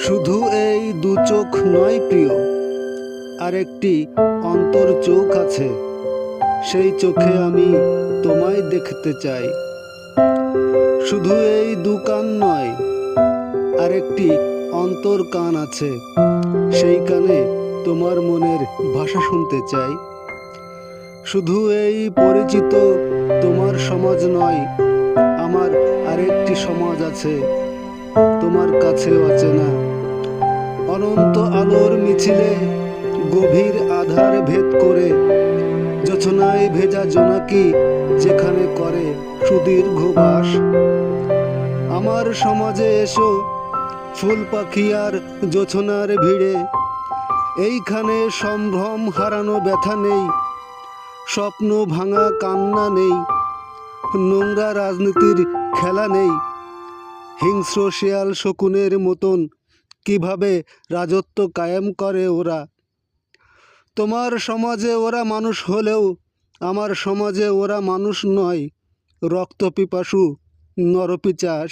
শুধু এই দু চোখ নয় প্রিয়, আরেকটি অন্তর চোখ আছে, সেই চোখে আমি তোমায় দেখতে চাই। শুধু এই দু কান নয়, আরেকটি অন্তর কান আছে, সেই কানে তোমার মনের ভাষা শুনতে চাই। শুধু এই পরিচিত তোমার সমাজ নয়, আমার আরেকটি সমাজ আছে, তোমার কাছেও অচেনা। অনন্ত আলোর মিছিলে গভীর আধার ভেদ করে জোছনায় ভেজা জোনাকি যেখানে করে সুদীর্ঘ বাস। আমার সমাজে এসো ফুল পাখি আর জোছনার ভিড়ে, এইখানে সম্ভ্রম হারানো ব্যথা নেই, স্বপ্ন ভাঙা কান্না নেই, নোংরা রাজনীতির খেলা নেই। হিংস্র শেয়াল শকুনের মতন কিভাবে রাজত্ব কায়েম করে ওরা। তোমার সমাজে ওরা মানুষ হলেও আমার সমাজে ওরা মানুষ নয়, রক্তপিপাসু নরপিশাচ।